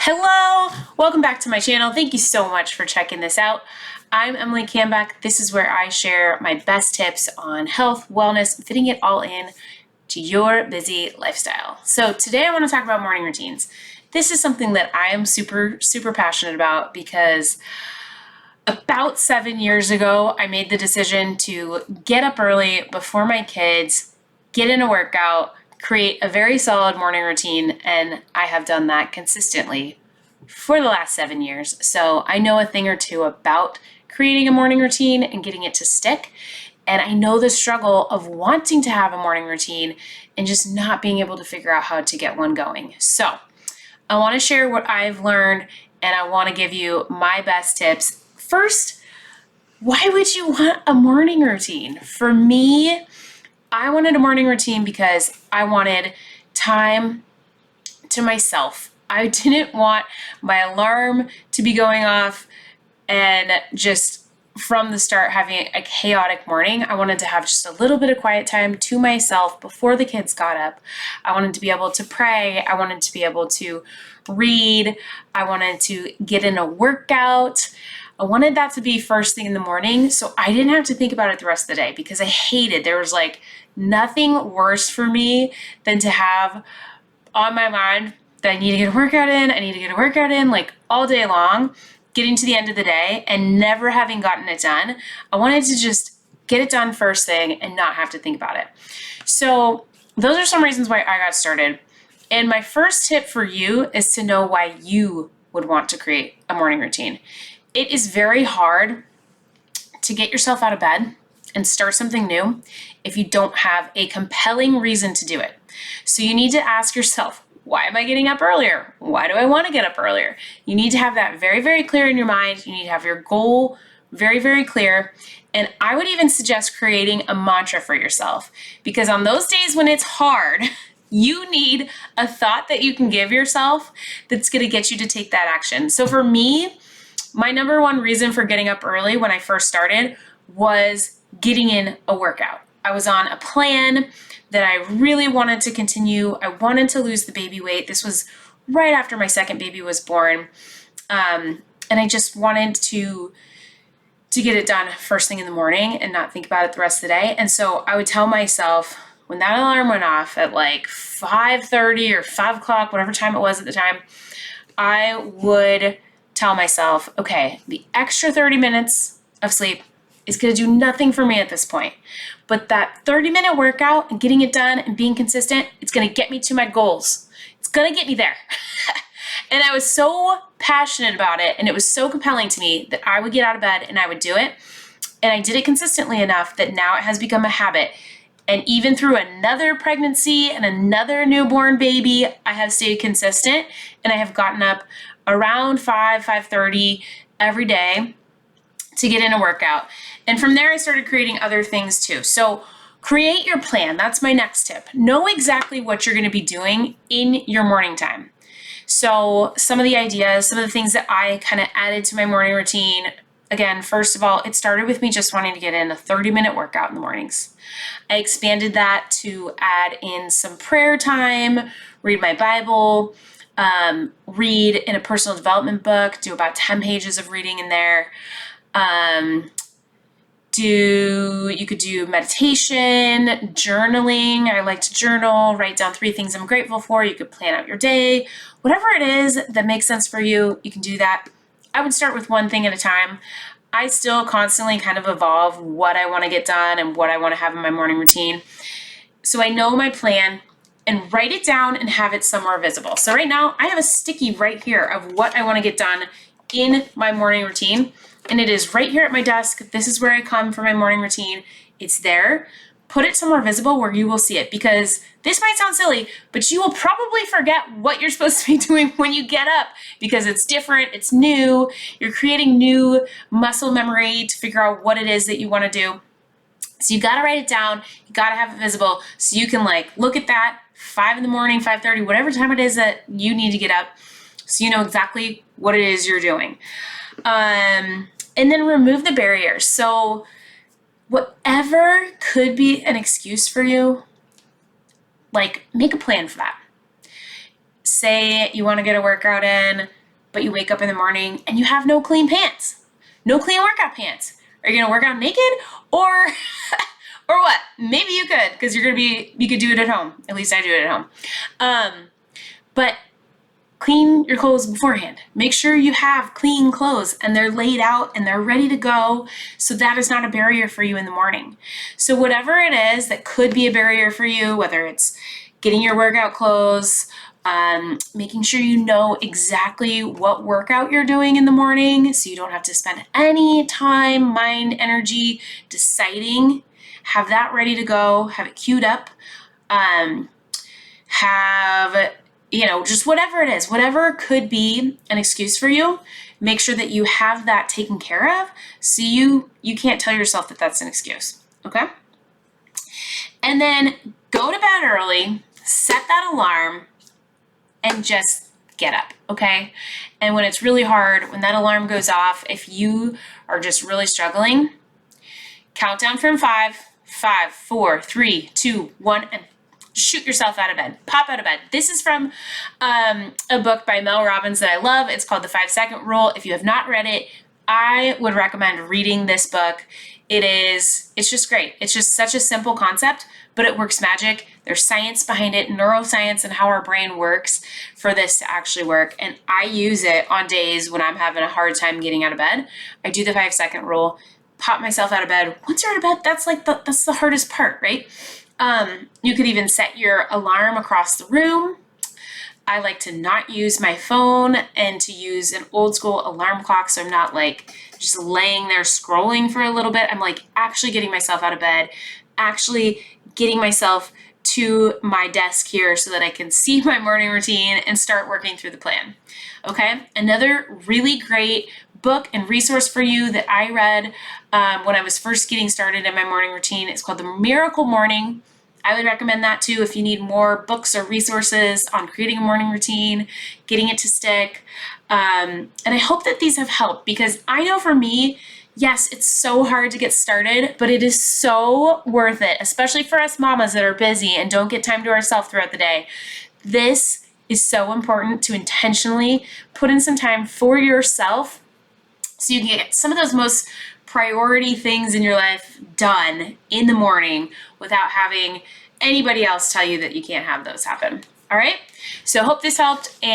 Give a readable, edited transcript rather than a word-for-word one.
Hello, welcome back to my channel. Thank you so much for checking this out. I'm Emily Cambeck. This is where I share my best tips on health, wellness, fitting it all in to your busy lifestyle. So today I want to talk about morning routines. This is something that I am super passionate about because about 7 years ago, I made the decision to get up early before my kids, get in a workout, create a very solid morning routine, and I have done that consistently for the last 7 years. So I know a thing or two about creating a morning routine and getting it to stick. And I know the struggle of wanting to have a morning routine and just not being able to figure out how to get one going. So I want to share what I've learned and I want to give you my best tips. First, why would you want a morning routine? For me, I wanted a morning routine because I wanted time to myself. I didn't want my alarm to be going off and just from the start having a chaotic morning. I wanted to have just a little bit of quiet time to myself before the kids got up. I wanted to be able to pray. I wanted to be able to read. I wanted to get in a workout. I wanted that to be first thing in the morning so I didn't have to think about it the rest of the day because I hated, there was like nothing worse for me than to have on my mind that I need to get a workout in, like all day long, getting to the end of the day and never having gotten it done. I wanted to just get it done first thing and not have to think about it. So those are some reasons why I got started. And my first tip for you is to know why you would want to create a morning routine. It is very hard to get yourself out of bed and start something new if you don't have a compelling reason to do it. So you need to ask yourself, why am I getting up earlier? Why do I want to get up earlier? You need to have that very clear in your mind. You need to have your goal very clear. And I would even suggest creating a mantra for yourself because on those days when it's hard, you need a thought that you can give yourself that's going to get you to take that action. So for me, my number one reason for getting up early when I first started was getting in a workout. I was on a plan that I really wanted to continue. I wanted to lose the baby weight. This was right after my second baby was born. And I just wanted to get it done first thing in the morning and not think about it the rest of the day. And so I would tell myself when that alarm went off at like 5:30 or 5 o'clock, whatever time it was at the time, I would tell myself, okay, the extra 30 minutes of sleep is going to do nothing for me at this point. But that 30-minute workout and getting it done and being consistent, it's going to get me to my goals. It's going to get me there. And I was so passionate about it and it was so compelling to me that I would get out of bed and I would do it. And I did it consistently enough that now it has become a habit. And even through another pregnancy and another newborn baby, I have stayed consistent and I have gotten up around 5:30 every day to get in a workout. And from there, I started creating other things too. So create your plan. That's my next tip. Know exactly what you're going to be doing in your morning time. So some of the ideas, some of the things that I kind of added to my morning routine, again, first of all, it started with me just wanting to get in a 30-minute workout in the mornings. I expanded that to add in some prayer time, read my Bible, read in a personal development book, do about 10 pages of reading in there. You could do meditation, journaling. I like to journal, write down 3 things I'm grateful for. You could plan out your day. Whatever it is that makes sense for you, you can do that. I would start with one thing at a time. I still constantly kind of evolve what I want to get done and what I want to have in my morning routine. So I know my plan and write it down and have it somewhere visible. So right now I have a sticky right here of what I want to get done in my morning routine. And it is right here at my desk. This is where I come for my morning routine. It's there. Put it somewhere visible where you will see it because this might sound silly, but you will probably forget what you're supposed to be doing when you get up because it's different, it's new, you're creating new muscle memory to figure out what it is that you want to do. So you got to write it down, you got to have it visible so you can like look at that 5 in the morning, 5:30, whatever time it is that you need to get up so you know exactly what it is you're doing. And then remove the barriers. So whatever could be an excuse for you, like make a plan for that. say you want to get a workout in, but you wake up in the morning and you have no clean pants, no clean workout pants. Are you going to work out naked or or what? Maybe you could, because you could do it at home. At least I do it at home. But clean your clothes beforehand. Make sure you have clean clothes and they're laid out and they're ready to go, so that is not a barrier for you in the morning. So whatever it is that could be a barrier for you, whether it's getting your workout clothes, making sure you know exactly what workout you're doing in the morning so you don't have to spend any time, mind, energy deciding, have that ready to go, have it queued up, have, just whatever it is, whatever could be an excuse for you, make sure that you have that taken care of so you can't tell yourself that that's an excuse, okay? And then go to bed early, set that alarm, and just get up, okay? And when it's really hard, when that alarm goes off, if you are just really struggling, count down from 5, 4, 3, 2, 1, and shoot yourself out of bed. Pop out of bed. This is from a book by Mel Robbins that I love. It's called The 5-Second Rule. If you have not read it, I would recommend reading this book. It's just great. It's just such a simple concept, but it works magic. There's science behind it, neuroscience, and how our brain works for this to actually work. And I use it on days when I'm having a hard time getting out of bed. I do the 5-second rule, pop myself out of bed. Once you're out of bed, that's the hardest part, right? You could even set your alarm across the room. I like to not use my phone and to use an old school alarm clock, so I'm not like just laying there scrolling for a little bit. I'm like actually getting myself out of bed, actually getting myself to my desk here so that I can see my morning routine and start working through the plan. Okay, another really great book and resource for you that I read when I was first getting started in my morning routine. It's called The Miracle Morning. I would recommend that too if you need more books or resources on creating a morning routine, getting it to stick. And I hope that these have helped, because I know for me, yes, it's so hard to get started, but it is so worth it, especially for us mamas that are busy and don't get time to ourselves throughout the day. This is so important to intentionally put in some time for yourself so you can get some of those most priority things in your life done in the morning without having anybody else tell you that you can't have those happen. All right? So I hope this helped. And